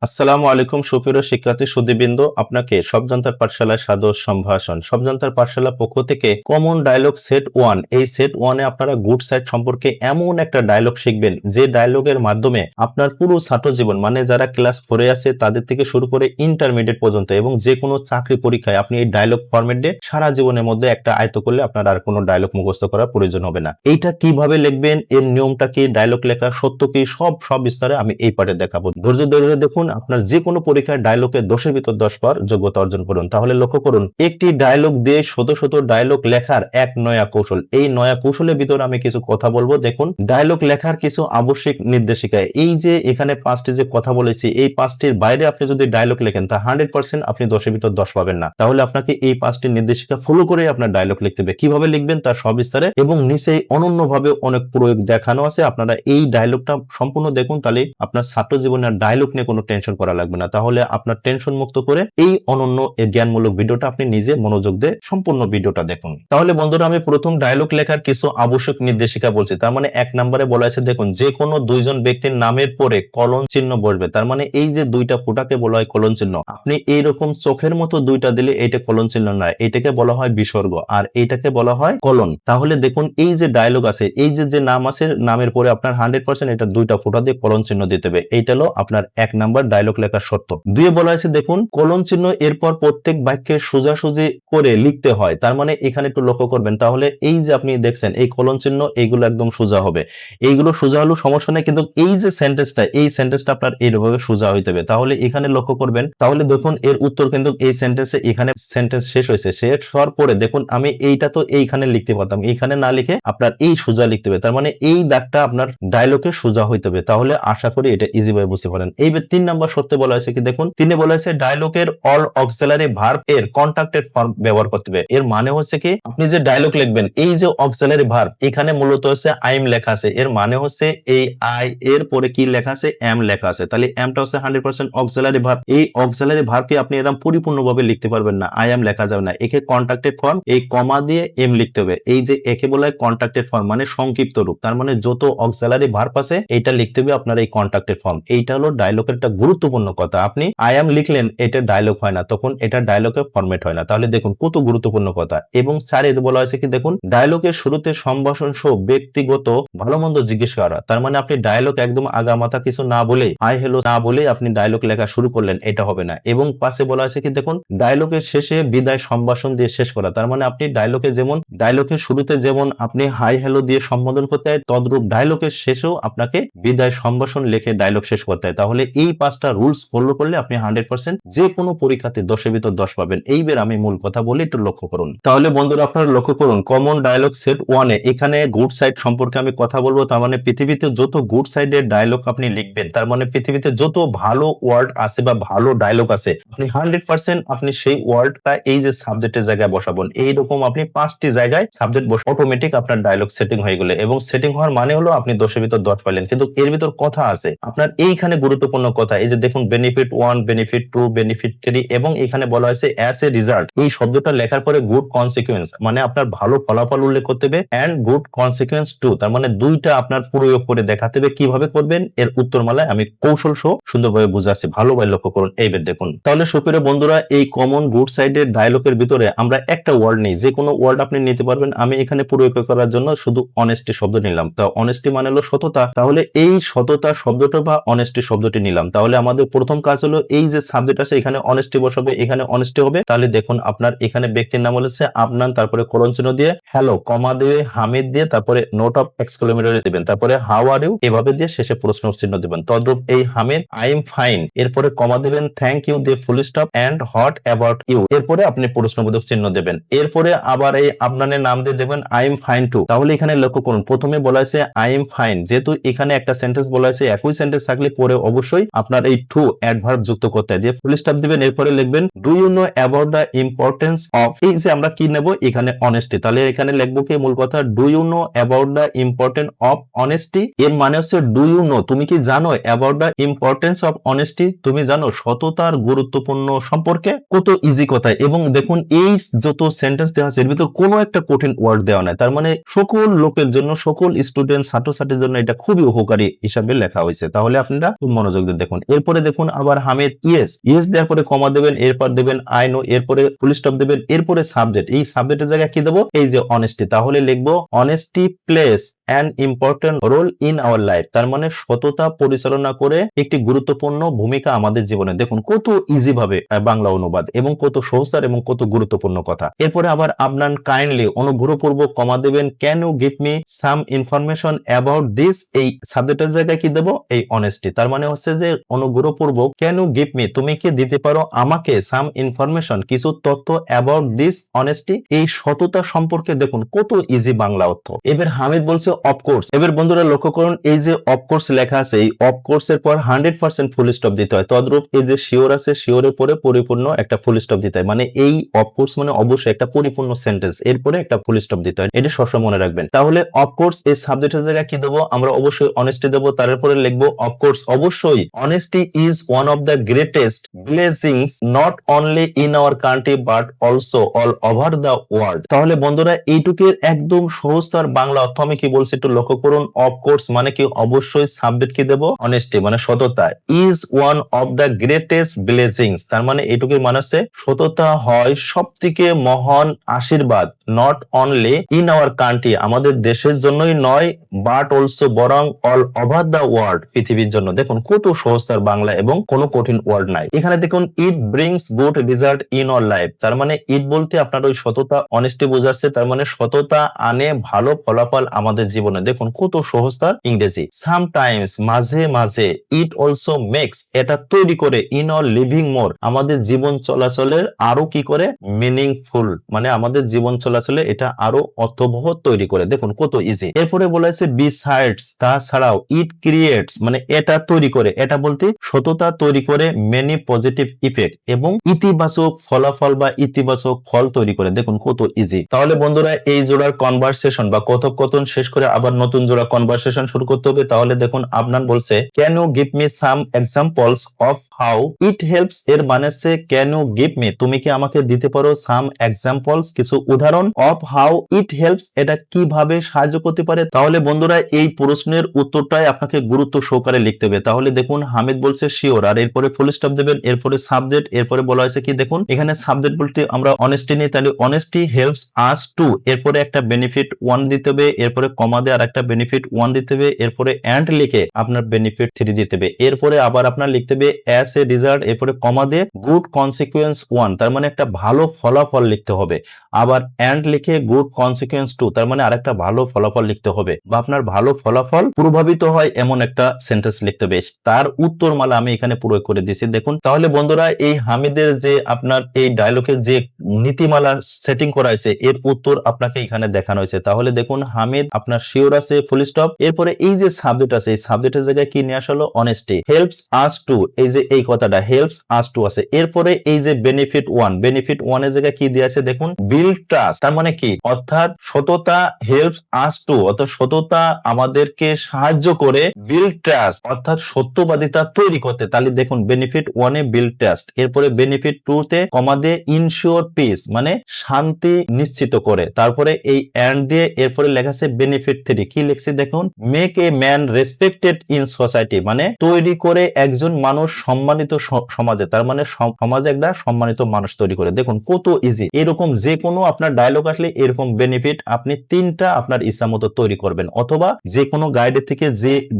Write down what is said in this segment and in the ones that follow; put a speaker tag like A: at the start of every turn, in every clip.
A: আসসালামু আলাইকুম সুপ্রিয় শিক্ষার্থী সুধীবৃন্দ, আপনাকে সবজন্তার পাঠশালায় সাদর সম্ভাষণ। সবজন্তার পাঠশালার পক্ষ থেকে কমন ডায়লগ সেট 1, এই সেট 1 এ আপনারা গুড সাইড সম্পর্কে এমন একটা ডায়লগ শিখবেন যে ডায়লগের মাধ্যমে আপনার পুরো ছাত্র জীবন মানে যারা ক্লাস 4 এ আছে তাদের থেকে শুরু করে ইন্টারমিডিয়েট পর্যন্ত এবং যে কোনো চাকরি পরীক্ষায় আপনি এই ডায়লগ ফরম্যাট দিয়ে সারা জীবনের মধ্যে একটা আয়ত্ত করলে আপনার আর কোনো ডায়লগ মুখস্থ করার প্রয়োজন হবে না। এইটা কিভাবে লিখবেন, এর নিয়মটা কি, ডায়লগ লেখা সত্য কি, সব বিস্তারে আমি এই পাঠে দেখাবো। ধৈর্য ধরে দেখুন। আপনার যে কোনো পরীক্ষায় ডায়লগে 10-এর ভিতর 10 পাওয়ার যোগ্যতা অর্জন করুন। তাহলে লক্ষ্য করুন, একটি ডায়লগ দিয়ে শত ডায়লগ লেখার এক নয়া কৌশল। এই নয়া কৌশলের ভিতর আমি কিছু কথা বলবো। দেখুন, ডায়লগ লেখার কিছু আবশ্যিক নির্দেশিকা। এই যে এখানে 5টি যে কথা বলেছি, এই 5টির বাইরে আপনি যদি ডায়লগ লেখেন তা 100% আপনি 10-এর ভিতর 10 পাবেন না। তাহলে আপনাকে এই 5টি নির্দেশিকা ফলো করে আপনার ডায়লগ লিখতে হবে। কিভাবে লিখবেন তার সবিস্তারে এবং নিচেই অনন্যভাবে অনেক প্রয়োগ দেখানো আছে। আপনারা এই ডায়লগটা সম্পূর্ণ দেখুন, তাহলে আপনার ছাত্র জীবনে ডায়লগ নিয়ে কোনো টেনশন করা লাগবে না। তাহলে আপনার টেনশন মুক্ত করে এই অনন্য জ্ঞানমূলক ভিডিওটা আপনি নিজে মনোযোগ দিয়ে সম্পূর্ণ ভিডিওটা দেখুন। তাহলে বন্ধুরা, আমি প্রথম ডায়লগ লেখার কিছু আবশ্যক নির্দেশিকা বলছি। তার মানে 1 নম্বরে বলা আছে, দেখুন, যে কোনো দুইজন ব্যক্তির নামের পরে কলন চিহ্ন বসবে। তার মানে এই যে দুইটা ফোঁটাকে বলা হয় কলন চিহ্ন। আপনি এইরকম চোখের মতো দুইটা দিলে এটা কলন চিহ্ন নয়, এটাকে বলা হয় বিসর্গ আর এইটাকে বলা হয় কলন। তাহলে দেখুন, এই যে ডায়লগ আছে, এই যে নাম আছে, নামের পরে আপনার 100% এটা দুইটা ফোঁটা দিয়ে কলন চিহ্ন দিতে হবে। এইটা হলো আপনার 1 নাম্বার ডায়লগ লেখার শর্ত। 2 বলা আছে, দেখুন, কলন চিহ্ন এরপর প্রত্যেক বাক্যে সোজাসুজি করে লিখতে হয়। তার মানে এখানে একটু লক্ষ্য করবেন। তাহলে এই যে আপনি দেখছেন এই কলন চিহ্ন, এইগুলো একদম সোজা হবে। এইগুলো সোজা হলেও সমস্যা নেই, কিন্তু এই যে সেন্টেন্সটা, এই সেন্টেন্সটা আপনার এইভাবে সোজা হইতে হবে। তাহলে এখানে লক্ষ্য করবেন। তাহলে দেখুন, এর উত্তর কিন্তু এই সেন্টেন্সে, এখানে সেন্টেন্স শেষ হয়েছে, শেষ হওয়ার পরে দেখুন আমি এইটা তো এইখানে লিখতে পারতাম, এইখানে না লিখে আপনার এই সোজা লিখতে হবে। তার মানে এই দাগটা আপনার ডায়লগে সোজা হইতে হবে। তাহলে আশা করি এটা ইজি ভাবে বুঝতে পারেন। এইবার 3 নাম্বার শর্তে বলা হয়েছে কি, দেখুন, তিনি বলা হয়েছে ডায়লগের অল অক্সিলারি ভার্ব এর কন্ট্রাক্টেড ফর্ম ব্যবহার করতে হবে। এর মানে হচ্ছে কি, আপনি যে ডায়লগ লিখবেন, এই যে অক্সিলারি ভার্ব, এখানে মূলত হচ্ছে আইম লেখা আছে। এর মানে হচ্ছে এই আই এর পরে কি লেখা আছে, এম লেখা আছে। তাহলে এমটা হচ্ছে 100% অক্সিলারি ভার্ব। এই অক্সিলারি ভার্বকে আপনি এরকম পরিপূর্ণভাবে লিখতে পারবেন না, আই এম লেখা যাবে না। একে কন্ট্রাক্টেড ফর্ম, এই কমা দিয়ে এম লিখতে হবে। এই যে একে বলা হয় কন্ট্রাক্টেড ফর্ম, মানে সংক্ষিপ্ত রূপ। তার মানে যত অক্সিলারি ভার্ব আছে এটা লিখতে হবে আপনার এই কন্ট্রাক্টেড ফর্ম। এইটা হলো ডায়লগের একটা গুরুত্বপূর্ণ কথা। আপনি আই এম লিখলেন, এটা ডায়লগ হয় না, তখন এটা ডায়লগে ফরম্যাট হয় না। তাহলে দেখুন কত গুরুত্বপূর্ণ কথা। এবং 4 বলা হয়েছে কি, দেখুন, ডায়লগের শুরুতে সম্ভাষণ সহ ব্যক্তিগত ভালো মন্দ জিজ্ঞেস করা। তার মানে আপনি ডায়লগ একদম আগামাথা কিছু না বলে, হাই হ্যালো না বলে আপনি ডায়লগ লেখা শুরু করলেন, এটা হবে না। এবং 5 বলা হয়েছে কি, দেখুন, ডায়লগের শেষে বিদায় সম্ভাষণ দিয়ে শেষ করা। তার মানে আপনি ডায়লগের শুরুতে যেমন আপনি হাই হ্যালো দিয়ে সম্বোধন করতে হয়, তদ্রূপ ডায়লগের শেষেও আপনাকে বিদায় সম্ভাষণ লিখে ডায়লগ শেষ করতে হয়। তাহলে এই 5টা রুলস ফলো করলে আপনি 100% যে কোনো পরীক্ষাতে 10-এর ভিতর 10 পাবেন। এইবার আমি মূল কথা বলি, একটু লক্ষ্য করুন। তাহলে বন্ধুরা, আপনারা লক্ষ্য করুন, কমন ডায়লগ সেট 1 এ এখানে গুড সাইড সম্পর্কে আমি কথা বলবো। তার মানে পৃথিবীতে যত গুড সাইডের ডায়লগ আপনি লিখবেন, তার মানে পৃথিবীতে যত ভালো ওয়ার্ড আছে বা ভালো ডায়লগ আছে, আপনি 100% আপনি সেই ওয়ার্ডটা এই যে সাবজেক্টের জায়গায় বসাবেন। এইরকম আপনি 5টি জায়গায় সাবজেক্ট বসে অটোমেটিক আপনার ডায়লগ সেটিং হয়ে গেলে, এবং সেটিং হওয়ার মানে হলো আপনি 10-এর ভিতর 10 পাইলেন। কিন্তু এর ভিতর কথা আছে আপনার, এইখানে গুরুত্বপূর্ণ কথা। এই যে দেখুন, বেনিফিট 1, বেনিফিট 2, বেনিফিট 3, এবং এখানে বলা হয়েছে অ্যাজ এ রিজাল্ট। এই শব্দটা লেখার পরে গুড কনসিকুয়েন্স, মানে আপনার ভালো ফলাফল উল্লেখ করতে হবে, এন্ড গুড কনসিকুয়েন্স টু, তার মানে দুইটা আপনার প্রয়োগ করে দেখাতে হবে। কিভাবে করবেন এর উত্তরমালায় আমি কৌশল সহ সুন্দরভাবে বুঝাচ্ছি, ভালোভাবে লক্ষ্য করুন। এইবার দেখুন, তাহলে সুপ্রিয় বন্ধুরা, এই কমন গুড সাইডের ডায়লগের ভিতরে আমরা একটা ওয়ার্ড নেই, যে কোনো ওয়ার্ড আপনি নিতে পারবেন। আমি এখানে প্রয়োগ করার জন্য শুধু অনেস্টি শব্দ নিলাম। তো অনেস্টি মানে হলো সততা। তাহলে এই সততা শব্দটা বা অনেস্টি শব্দটি নিলাম। তাহলে আমাদের প্রথম কাজ হলো এই যে সাবজেক্ট আছে এখানে অনেস্টি বসাবে, এখানে অনেস্টি হবে। তাহলে দেখুন, আপনার এখানে ব্যক্তির নাম হচ্ছে আপনার, তারপরে কোলন চিহ্ন দিয়ে হ্যালো কমা দিয়ে হামিদ দিয়ে তারপরে নোট অফ এক্সক্লেমেটরি দিবেন, তারপরে হাউ আর ইউ এভাবে দিয়ে শেষে প্রশ্ন চিহ্ন দিবেন। তদ্রূপ এই হামিদ আই এম ফাইন, এরপরে কমা দিবেন, থ্যাংক ইউ দিয়ে full stop, and what about you, এরপরে আপনি প্রশ্নবোধক চিহ্ন দেবেন। এরপরে আবার এই আপনার নাম দিয়ে দেবেন আই এম ফাইন টু। তাহলে এখানে লক্ষ্য করুন, প্রথমে বলা হয়েছে আই এম ফাইন, যেহেতু এখানে একটা সেন্টেন্স বলা হয়েছে, একই সেন্টেন্স থাকলে পরে অবশ্যই আপনার এই টু অ্যাডভার্ব যুক্ত করতে হয়, দিয়ে ফুল স্টপ দিবেন। এরপরে লিখবেন do you know about the importance of, এই যে আমরা কি নেব এখানে অনেস্টি। তাহলে এখানে লিখবো কি, মূল কথা, do you know about the importance of honesty. এর মানে হচ্ছে ডু ইউ নো, তুমি কি জানো, about the importance of honesty, তুমি জানো সততার গুরুত্বপূর্ণ সম্পর্কে। কত ইজি কথা। এবং দেখুন, এই যত সেন্টেন্স দেওয়া আছে এর ভিতর কোনো একটা কঠিন ওয়ার্ড দেওয়া নাই। তার মানে সকল লোকের জন্য, সকল স্টুডেন্ট ছাত্রছাত্রীর জন্য এটা খুবই উপকারী হিসাবে লেখা হয়েছে। তাহলে আপনারা খুব মনোযোগ দিয়ে দেখুন। এরপরে দেখুন আবার হামিদ ইয়েস, ইয়েস দেওয়ার পরে কমা দেবেন, এরপর দেবেন আই নো, এরপরে ফুল স্টপ দেবেন, এরপরে সাবজেক্ট, এই সাবজেক্টের জায়গায় কি দেবো, এই যে অনেস্টি, তাহলে লিখবো honesty plays an important role in our life, তার মানে সততা পরিচালনা করে একটি গুরুত্বপূর্ণ ভূমিকা আমাদের জীবনে। দেখুন কত ইজি ভাবে বাংলা অনুবাদ এবং কত সহজতার এবং কত গুরুত্বপূর্ণ কথা। এরপরে আবার আপনার কাইন্ডলি অনুগ্রহপূর্বক কমা দেবেন, can you give me some information about this, এই সাবজেক্টের জায়গায় কি দেবো, এই অনেস্টি, তার মানে হচ্ছে যে অনুগ্রহপূর্বক ক্যান ইউ গিভ মি, তুমি কি দিতে পারো আমাকে সাম ইনফরমেশন, কিছু তথ্য অ্যাবাউট দিস অনেস্টি, এই সততা সম্পর্কে। দেখুন কত ইজি বাংলা অর্থ। এবার হামিদ বলছে অফকোর্স। এবার বন্ধুরা লক্ষ্য করুন, এই যে অফকোর্স লেখা আছে, এই অফকোর্স এর পর 100% ফুল স্টপ দিতে হয়। তদ্রূপ এই যে শিওর আছে, শিওরের পরে পরিপূর্ণ একটা ফুল স্টপ দিতে হয়, মানে এই অফকোর্স মানে অবশ্যই একটা পরিপূর্ণ সেন্টেন্স, এরপরে একটা ফুল স্টপ দিতে হয়, এটা সবসময় মনে রাখবেন। তাহলে অফকোর্স এই সাবজেক্টের জায়গায় কি দেবো, আমরা অবশ্যই অনেস্টি দেবো, তারপরে লিখবো অফকোর্স, অবশ্যই honesty is one of the greatest blessings not only in our country but also all over the world. তাহলে বন্ধুরা এইটুকুর একদম সহজতার বাংলা অর্থ আমি কি বলছি একটু লক্ষ্য করুন। অফকোর্স মানে কি অবশ্যই, সাবজেক্ট কি দেবো, অনেস্টি মানে সততা, is one of the greatest blessings, তার মানে এইটুকুর মানে হচ্ছে সততা হয় সবথেকে মহান আশীর্বাদ, not only in our country আমাদের দেশের জন্যই নয়, বাট অলসো বরং অল ওভার দ্য ওয়ার্ল্ড পৃথিবীর জন্য। দেখুন কত সহজতার বাংলা এবং কোনো কঠিন ওয়ার্ড নাই এখানে। দেখুন ইট brings good result in our life, তার মানে ইট বলতে আপনার ওই সততা অনেস্টি বোঝাচ্ছে, তার মানে সততা আনে ভালো ফলাফল আমাদের জীবনে। দেখুন কত সহজতার ইংরেজি। সামটাইমস মাঝে মাঝে, ইট অলসো মেক্স এটা তৈরি করে, ইন আওয়ার লিভিং মোর আমাদের জীবন চলাচলের আরো কি করে, মিনিংফুল মানে আমাদের জীবন চলাচলে এটা আরো অর্থবহ তৈরি করে। দেখুন কত ইজি। এরপরে বলা হয়েছে বিসাইডস তাছাড়াও, ইট ক্রিয়েটস মানে এটা তৈরি করে, এটা বলতে সততা তৈরি করে মেনি পজিটিভ ইফেক্ট এবং ইতিবাচক ফলাফল বা ইতিবাচক ফল তৈরি করে। দেখুন কত ইজি। তাহলে বন্ধুরা এই জোড়ার কনভারসেশন বা কথোপকথন শেষ করে আবার নতুন জোড়া কনভারসেশন শুরু করতে হবে। তাহলে দেখুন আপনার বলছে can you give me some examples of how it helps, এর মানে হচ্ছে ক্যান ইউ গিভ মি তুমি কি আমাকে দিতে পারো সাম এক্সাম্পলস কিছু উদাহরণ, অফ হাউ ইট হেল্পস এটা কিভাবে সাহায্য করতে পারে। তাহলে বন্ধুরা এই প্রশ্নের উত্তরটাই আপনাকে গুরুত্ব সহকারে লিখতে হবে। তাহলে দেখুন হামিদ বলছে শিওর, আর এরপরে ফুল স্টপ দেবেন, এরপরে সাবজেক্ট, এরপরে বলা হয়েছে কি দেখুন এখানে সাবজেক্ট বলতে আমরা অনেস্টি নিই, তাহলে অনেস্টি হেল্পস আস টু, এরপরে একটা বেনিফিট ওয়ান দিতে হবে, এরপরে কমা দিয়ে আর একটা বেনিফিট ওয়ান দিতে হবে, এরপরে এন্ড লিখে আপনার বেনিফিট 3 দিতে হবে, এরপরে আবার আপনার লিখতে হবে অ্যাজ এ রিজাল্ট, এরপরে কমা দিয়ে গুড কনসিকুয়েন্স ওয়ান, তার মানে একটা ভালো ফলাফল লিখতে হবে, আবার এন্ড লিখে গুড কনসিকুয়েন্স টু, তার মানে আরেকটা ভালো ফলাফল লিখতে হবে, বা আপনার ভালো ফলাফল প্রভাবিত হয় এমন একটা সেন্টেন্স লিখতে হবে। তার উত্তরমালা আমি এখানে প্রয়োগ করে দিয়েছি দেখুন। তাহলে বন্ধুরা এই হামিদের যে আপনার এই ডায়লগের যে নীতিমালা সেটিং করা হয়েছে এর উত্তর আপনাকে এখানে দেখানো হয়েছে। তাহলে দেখুন হামিদ আপনার শিওর আছে ফুল স্টপ, এরপরে এই যে সাবজেক্ট আছে এই সাবজেক্টের জায়গায় কি নিয়ে আসা হলো, অনেস্টি, হেল্পস আস টু, এই যে এই কথাটা হেল্পস আস টু আছে, এরপরে এই যে বেনিফিট ওয়ান, বেনিফিট ওয়ান এর জায়গায় কি দিয়ে আছে দেখুন বিল্ড ট্রাস্ট, তার মানে কি অর্থাৎ সততা হেল্পস আস টু অর্থাৎ সততা আমাদেরকে সাহায্য করে বিল্ড ট্রাস্ট অর্থাৎ সত্যবাদিতা তৈরি করতে। তাহলে দেখুন বেনিফিট ওয়ানে বিল্ড ট্রাস্ট, এরপরে বেনিফিট টু তে কমা দিয়ে ইনশিওর পিস মানে শান্তি নিশ্চিত করে, তারপরে এই এন্ড দিয়ে এরপরে লেখা আছে বেনিফিট 3, কি লিখছে দেখুন make a man respected in society মানে তৈরি করে একজন মানুষ সম্মানিত সমাজে, তার মানে সমাজে একটা সম্মানিত মানুষ তৈরি করে। দেখুন কত ইজি। এরকম যে কোনো আপনার ডায়লগ আসলে এরকম বেনিফিট আপনি 3টা আপনার ইচ্ছা মতো তৈরি করবেন, অথবা যে কোনো গাইডের থেকে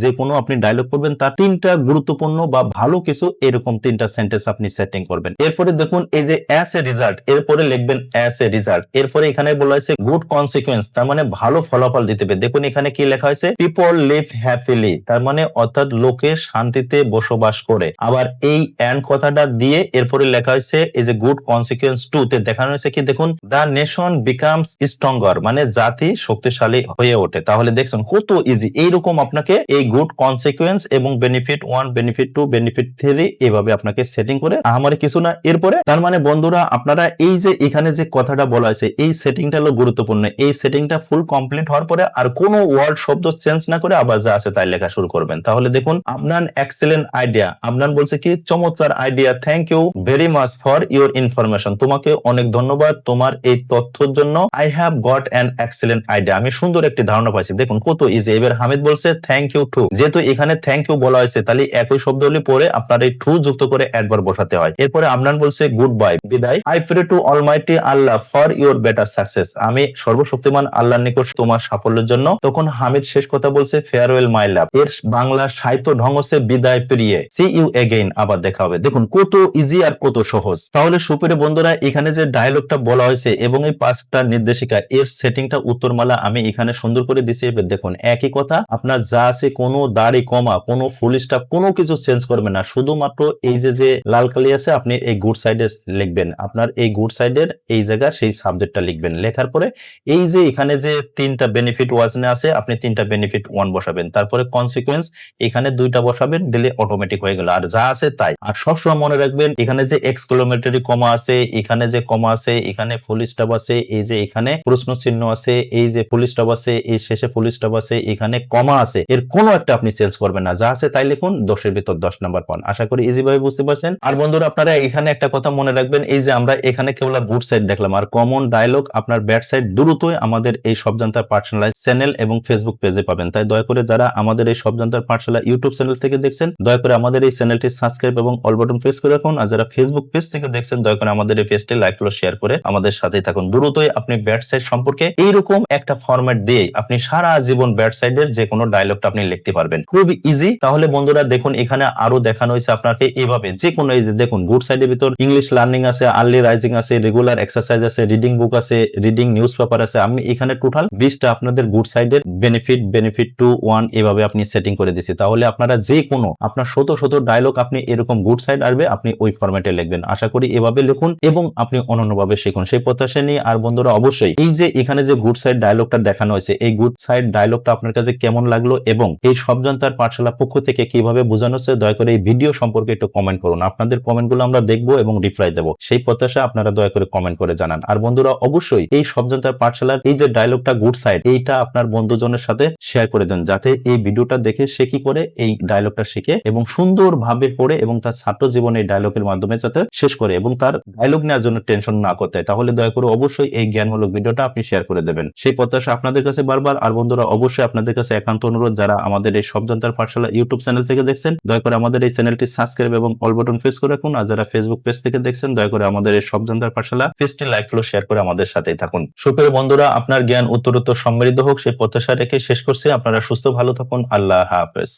A: যে কোনো আপনি ডায়লগ করবেন তার 3টা গুরুত্বপূর্ণ বা ভালো কিছু এরকম 3টা সেন্টেন্স আপনি সেটিং করবেন। এরপরে দেখুন এই যে অ্যাজ এ রিজাল্ট, এরপরে লিখবেন অ্যাজ এ রিজাল্ট, এরপরে এখানে বলা হয়েছে গুড কনসিকুয়েন্স, তার মানে ভালো ফলাফল দিতে হবে। দেখুন এখানে কি লেখা হয়েছে পিপল লিভ হ্যাপিলি, তার মানে অর্থাৎ লোকে শান্তিতে বসবাস করে, আবার এই এন্ড কথাটা দিয়ে এরপরে লেখা হয়েছে এই যে গুড কনসিকুয়েন্স টু তে দেখানো হয়েছে কি দেখুন দা নেশন বিকামস স্ট্রঙ্গার মানে জাতি শক্তিশালী হয়ে ওঠে। তাহলে দেখছেন কত ইজি। এইরকম আপনাকে এই গুড কনসিকুয়েন্স এবং benefit one benefit two benefit 3 এভাবে আপনাকে সেটিং করে আমার কিছু না। এরপরে তার মানে বন্ধুরা আপনারা এই যে এখানে যে কথাটা বলা হয়েছে এই সেটিংটা হলো গুরুত্বপূর্ণ, এই সেটিংটা ফুল কমপ্লিট হওয়ার পরে আর কোনো ওয়ার্ড শব্দ চেঞ্জ না করে আবার যা আছে তাই লেখা শুরু করবেন। তাহলে দেখুন আপনার এক্সেলেন্ট আইডিয়া, আপনার বলছে কি চমৎকার idea, thank you very much for your information, তোমাকে অনেক ধন্যবাদ তোমার এই তথ্যের জন্য, I have got an excellent idea আমি সুন্দর একটি ধারণা পাইছি। দেখুন কত ইজি। এবার হামিদ বলছে থ্যাংক ইউ টু, যেহেতু এখানে থ্যাংক ইউ বলা হয়েছে তাহলে এক একই শব্দগুলি পড়ে আপনার এই ট্রু যুক্ত করে অ্যাডভার্ব বসাতে হয়। এরপরে আমরান বলছে গুড বাই, বিদায়। I pray to almighty Allah for your better success, আমি সর্বশক্তিমান আল্লাহর নিকট তোমার সাফল্যের জন্য। তখন হামিদ শেষ কথা বলছে ফেয়ারওয়েল মাই লাভ, এর বাংলা সাহিত্য ঢং হচ্ছে বিদায় প্রিয়ে, সি ইউ এগেইন, আবার দেখা হবে। দেখুন কত ইজি আর কত সহজ। তাহলে সুপ্রিয় বন্ধুরা, এখানে যে ডায়লগটা বলা হয়েছে এবং এই 5টা নির্দেশিকা এর সেটিংটা উত্তরমালা আমি এখানে সুন্দর করে দিছি। এবার দেখুন একই কথা, আপনার যা আছে কোনো দাড়ি কমা কোনো ফুল স্টপ কোনো কিছু চেঞ্জ করবেন না, শুধুমাত্র এই যে লাল কালি আছে আপনি এই গুড সাইডে লিখবেন, আপনার এই গুড সাইডের এই জায়গা সেই সাবজেক্টটা লিখবেন। লেখার পরে এই যে এখানে যে 3টা বেনিফিট ওয়াজনে আছে আপনি 3টা বেনিফিট ওয়ান বসাবেন, তারপরে কনসিকুয়েন্স এখানে 2টা বসাবেন, দিলে অটোমেটিক হয়ে গেল। আর যা আছে তাই। আর সবসময় মনে রাখবেন এখানে যে এক্সক্লেমেটরি কমা আছে, এখানে যে কমা আছে, এখানে ফুল স্টপ আছে, এই যে এখানে প্রশ্ন চিহ্ন আছে, এই যে ফুল স্টপ আছে, এই শেষে ফুল স্টপ আছে, এখানে কমা আছে, এর কোনো একটা আপনি চেঞ্জ করবেন না, যা আছে তাই লিখুন, 10-এর ভিতর 10 নাম্বার পান। আশা করি ইজি ভাবে বুঝতে পারছেন। আর বন্ধুরা আপনারা এখানে একটা কথা মনে রাখবেন, এই যে আমরা এখানে কেবল গুড সাইড দেখলাম, আর কমন ডায়লগ আপনার ব্যাড সাইড দ্রুতই আমাদের এই সবজান্তার পাঠশালা চ্যানেল এবং ফেসবুক পেজে পাবেন। তাই দয়া করে যারা আমাদের এই সবজান্তার পাঠশালা ইউটিউব চ্যানেল থেকে দেখছেন দয়া করে আমাদের এই চ্যানেলটি সাবস্ক্রাইব এবং অল বাটন প্রেস করে রাখুন। আর যারা ফেসবুক পেজ থেকে দেখছেন দয়া করে আমাদের এই পেজটি লাইক ও শেয়ার করে আমাদের সাথেই থাকুন। দ্রুতই আপনি ব্যাড সাইড সম্পর্কে এইরকম একটা ফরম্যাট দিয়ে আপনি সারা জীবন ব্যাড সাইডের যে কোনো ডায়লগটা আপনি লিখতে পারবেন, খুব ইজি। তাহলে বন্ধুরা দেখুন এখানে আরো দেখানো হয়েছে আপনাকে এইভাবে যে কোনো, এই যে দেখুন গুড সাইডের ভিতর ইংলিশ লার্নিং আছে, আর্লি রাইজিং আছে, রেগুলার এক্সারসাইজ আছে, রিডিং বুক আছে, রিডিং নিউজ পেপার আছে। আমি এখানে টোটাল 20টা আপনাদের গুড সাইডের বেনিফিট 2 1 এভাবে আপনি সেটিং করে দিয়েছি। তাহলে আপনারা যে কোনো আপনার শত শত ডায়লগ আপনি এরকম গুড সাইড আসবে আপনি ওই ফরম্যাটে লিখবেন। আশা করি এভাবে লিখুন এবং আপনি অনন্যভাবে শিখুন সেই প্রত্যাশা নিয়ে। আর বন্ধুরা অবশ্যই এই যে এখানে যে গুড সাইড ডায়লগটা দেখানো হয়েছে এই গুড সাইড ডায়লগটা আপনার কাছে কেমন লাগলো এবং এই সবজান্তার পাঠশালা পক্ষ থেকে কিভাবে বোঝানো হচ্ছে দয়া করে এই ভিডিও সম্পর্কে একটু কমেন্ট করুন। আপনাদের কমেন্টগুলো আমরা দেখবো এবং রিপ্লাই দেবো, সেই প্রত্যাশা আপনারা দয়া করে কমেন্ট করে জানান। আর বন্ধুরা অবশ্যই এই সবজান্তার পাঠশালার এই যে ডায়লগটা গুড সাইড এইটা আপনার বন্ধুজনের সাথে শেয়ার করে দেন, যাতে এই ভিডিওটা দেখে সে কি করে এই ডায়লগটা শিখে এবং সুন্দর ভাবে পড়ে এবং তার ছাত্র জীবনে এই ডায়লগের মাধ্যমে যাতে শেষ করে এবং তার ডায়লগ নেওয়ার জন্য টেনশন না করতে হয়। তাহলে দয়া করে অবশ্যই এই জ্ঞানমূলক ভিডিওটা আপনি শেয়ার করে দেবেন, সেই প্রত্যাশা আপনাদের কাছে বারবার। আর বন্ধুরা অবশ্যই আপনাদের কাছে একান্ত অনুরোধ, যারা আমাদের এই সবজান্তার পাঠশালা ইউটিউব চ্যানেল থেকে দেখছেন দয়া করে আমাদের এই চ্যানেলটি সাবস্ক্রাইব এবং অল বাটন প্রেস করে রাখুন। আর যারা ফেসবুক পেজ থেকে দেখছেন দয়া করে আমাদের এই সবজান্তার পাঠশালা পেজটি লাইক ফলো শেয়ার করে আমাদের সাথেই থাকুন। সুপ্রিয় বন্ধুরা আপনার জ্ঞান উত্তরোত্তর সমৃদ্ধ হোক সেই প্রত্যাশা রেখে শেষ করছি। আপনারা সুস্থ ভালো থাকুন। আল্লাহ হাফেজ।